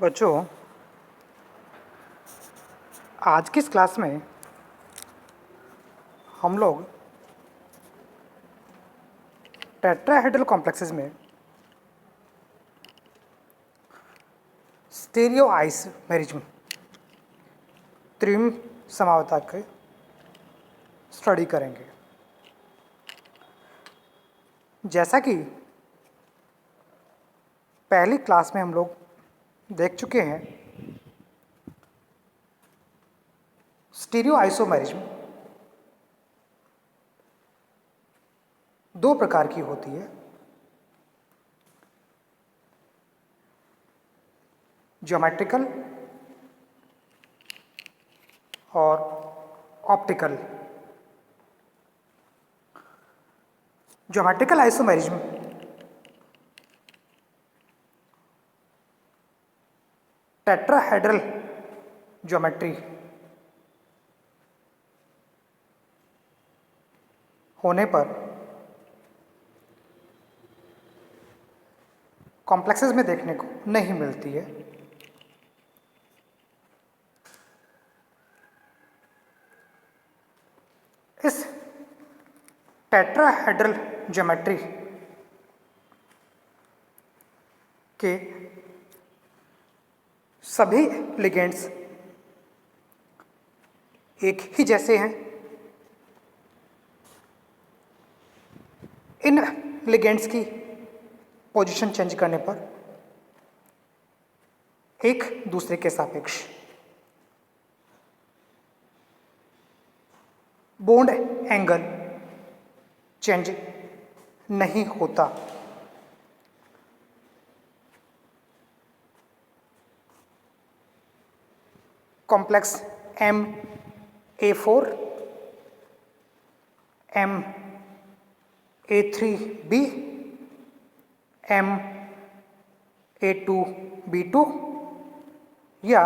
बच्चों, आज की इस क्लास में हम लोग टेट्राहेड्रल कॉम्प्लेक्सेस में स्टीरियोआइसोमेरिज्म त्रिम समावता के स्टडी करेंगे। जैसा कि पहली क्लास में हम लोग देख चुके हैं, स्टीरियोआइसोमेरिज्म दो प्रकार की होती है। ज्योमेट्रिकल और optical. Geometrical isomerism tetrahedral geometry होने पर कॉम्प्लेक्सेस में देखने को नहीं मिलती है। इस टेट्राहेड्रल ज्योमेट्री के सभी लिगेंड्स एक ही जैसे हैं। इन लिगेंड्स की पोजीशन चेंज करने पर एक दूसरे के सापेक्ष बॉन्ड एंगल चेंज नहीं होता। कॉम्प्लेक्स MA4, MA3B, MA2B2 या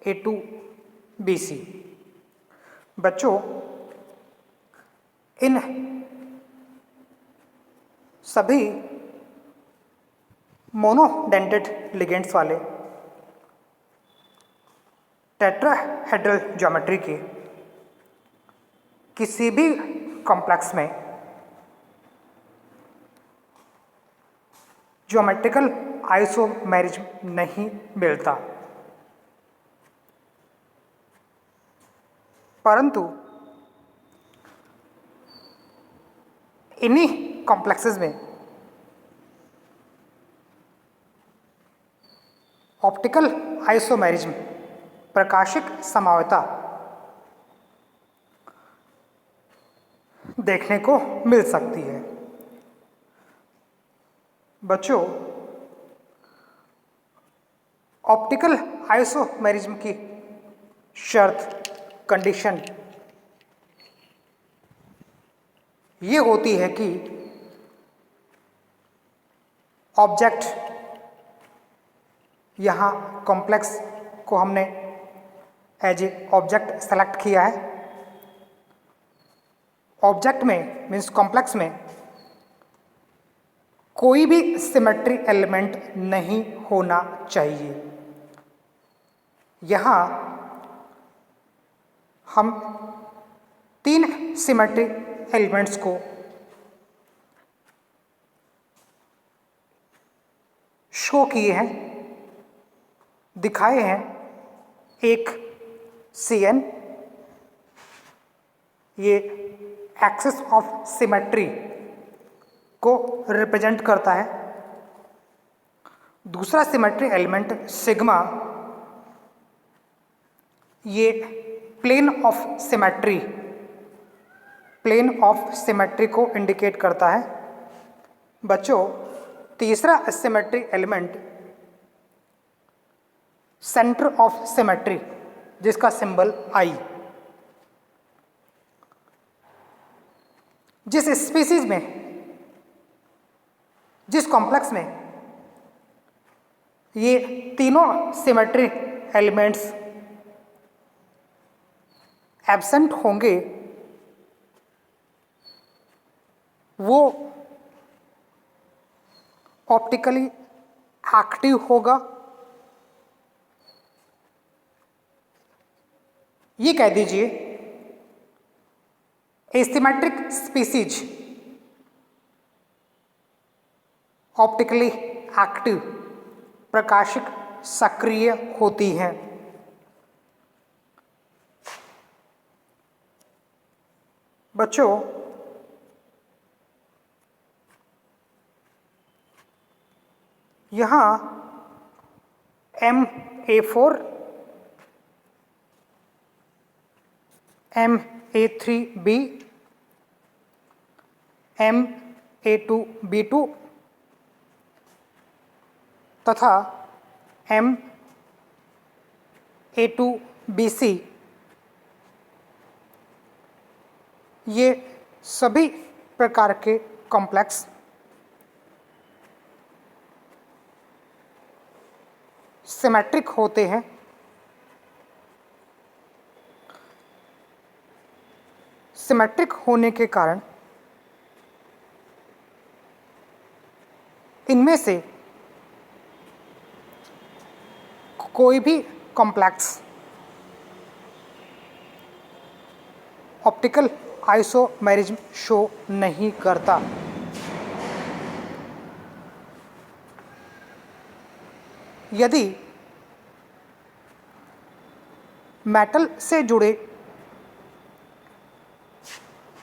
A2BC। बच्चों, इन सभी मोनोडेंटेड लिगेंड्स वाले टेट्राहेड्रल ज्योमेट्री के किसी भी कॉम्प्लेक्स में ज्योमेट्रिकल आइसोमेरिज्म नहीं मिलता, परंतु इन्हीं कॉम्प्लेक्सेस में ऑप्टिकल आइसोमेरिज्म प्रकाशिक समावता देखने को मिल सकती है। बच्चों, ऑप्टिकल आइसोमेरिज्म की शर्त, कंडीशन ये होती है कि ऑब्जेक्ट, यहाँ कॉम्प्लेक्स को हमने एज ए ऑब्जेक्ट सेलेक्ट किया है। ऑब्जेक्ट में मीन्स कॉम्प्लेक्स में कोई भी सिमेट्री एलिमेंट नहीं होना चाहिए। यहाँ हम तीन सिमेट्री एलिमेंट्स को शो किए हैं, दिखाए हैं। एक Cn, ये एक्सिस ऑफ सिमेट्री को रिप्रेजेंट करता है। दूसरा सिमेट्री एलिमेंट सिग्मा, ये प्लेन ऑफ सिमेट्री को इंडिकेट करता है। बच्चों, तीसरा symmetry element centre of symmetry, जिसका सिंबल I, जिस स्पीसीज में, जिस कॉम्प्लेक्स में ये तीनों सिमेट्री एलिमेंट्स एब्सेंट होंगे, वो ऑप्टिकली एक्टिव होगा। ये कह दीजिए एसिमेट्रिक स्पीसीज ऑप्टिकली एक्टिव प्रकाशिक सक्रिय होती हैं। बच्चों, यहाँ MA4, MA3B, MA2B2 तथा MA2BC ये सभी प्रकार के कॉम्प्लेक्स सिमेट्रिक होते हैं। सिमेट्रिक होने के कारण इनमें से कोई भी कॉम्प्लेक्स ऑप्टिकल आइसोमेरिज्म शो नहीं करता। यदि मेटल से जुड़े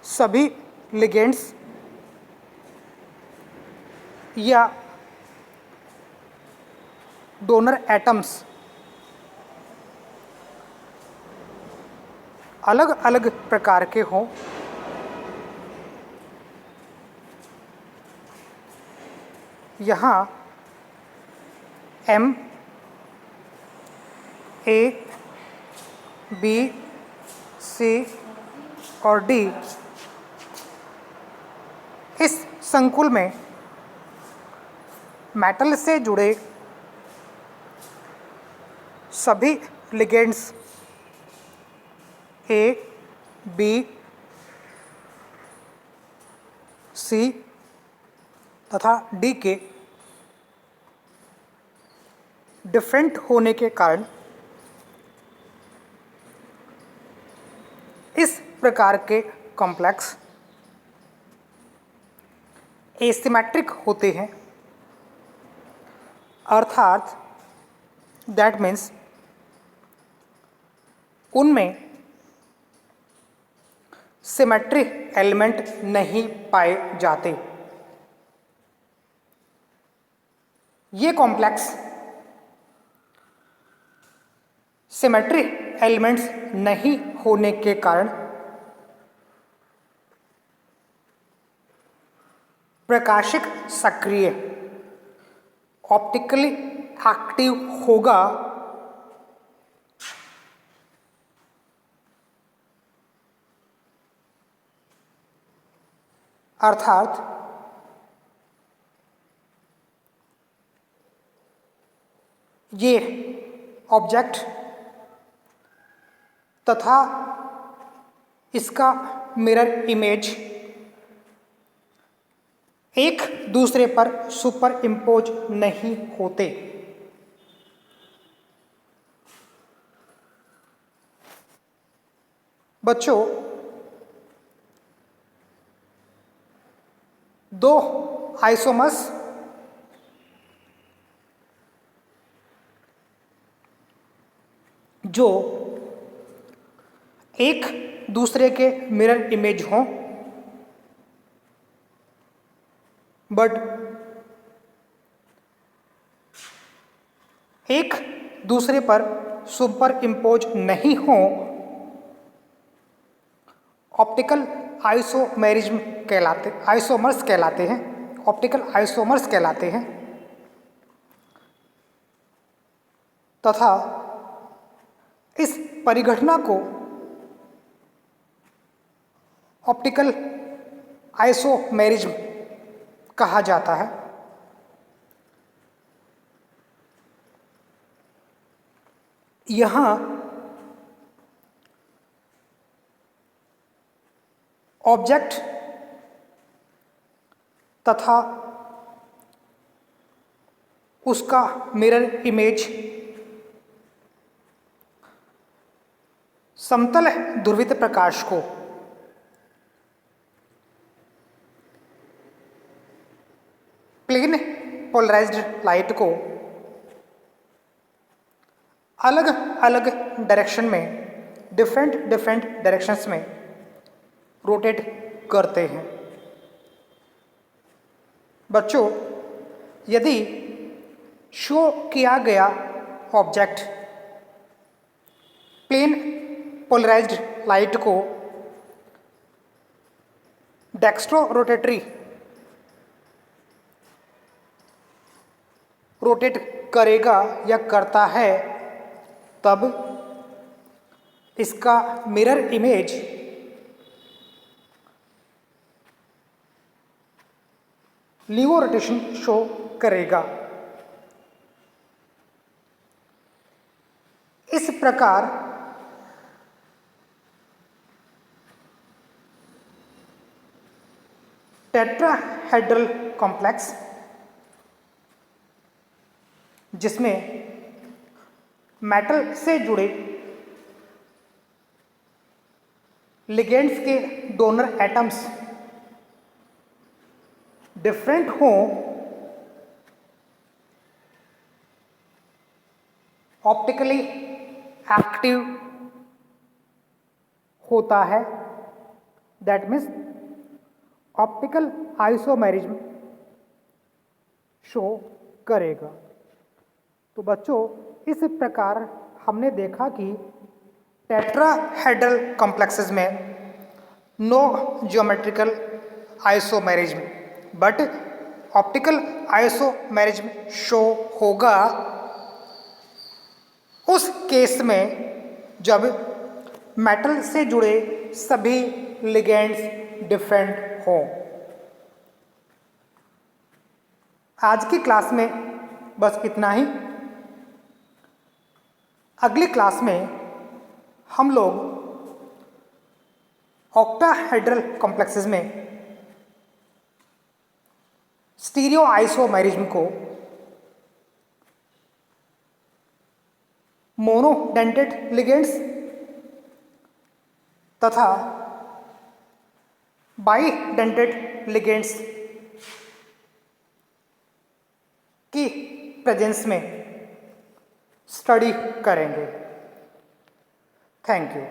सभी लिगेंड्स या डोनर एटम्स अलग अलग प्रकार के हों, यहाँ M, A, B, C और D इस संकुल में मेटल से जुड़े सभी लिगेंड्स A, B, C तथा D के डिफरेंट होने के कारण इस प्रकार के कॉम्प्लेक्स एसिमेट्रिक होते हैं। अर्थात दैट मीन्स उनमें सिमेट्री एलिमेंट नहीं पाए जाते। ये कॉम्प्लेक्स सिमेट्री एलिमेंट्स नहीं होने के कारण प्रकाशिक सक्रिय ऑप्टिकली एक्टिव होगा। अर्थात ये ऑब्जेक्ट तथा इसका मिरर इमेज एक दूसरे पर सुपर इम्पोज नहीं होते। बच्चों, दो आइसोमर्स जो एक दूसरे के मिरर इमेज हों बट एक दूसरे पर सुपर इम्पोज नहीं हों, ऑप्टिकल आइसोमेरिज्म आइसोमर्स कहलाते हैं, ऑप्टिकल आइसोमर्स कहलाते हैं। तथा इस परिघटना को ऑप्टिकल आइसोमेरिज्म कहा जाता है। यहाँ ऑब्जेक्ट तथा उसका मिरर इमेज समतल ध्रुवित प्रकाश को प्लेन पोलराइज्ड लाइट को अलग अलग डायरेक्शन में डिफरेंट डायरेक्शंस में रोटेट करते हैं। बच्चों, यदि शो किया गया ऑब्जेक्ट प्लेन पोलराइज्ड लाइट को डेक्स्ट्रो रोटेटरी रोटेट करेगा या करता है, तब इसका मिरर इमेज लीवो रोटेशन शो करेगा। इस प्रकार टेट्राहेड्रल कॉम्प्लेक्स, जिसमें मेटल से जुड़े लिगेंड्स के डोनर एटम्स डिफरेंट हों, ऑप्टिकली एक्टिव होता है। That means optical isomerism show करेगा। तो बच्चों, इस प्रकार हमने देखा कि टेट्राहेड्रल कॉम्प्लेक्सेस में no geometrical isomerism but optical isomerism show होगा उस केस में जब मेटल से जुड़े सभी लिगेंड्स डिफरेंट हों। आज की क्लास में बस इतना ही। अगली क्लास में हम लोग ऑक्टाहेड्रल कॉम्प्लेक्सेस में स्टीरियो आइसोमेरिज्म को मोनोडेंटेड लिगेंड्स तथा बाइडेंटेड लिगेंड्स की प्रेजेंस में स्टडी करेंगे। Thank you.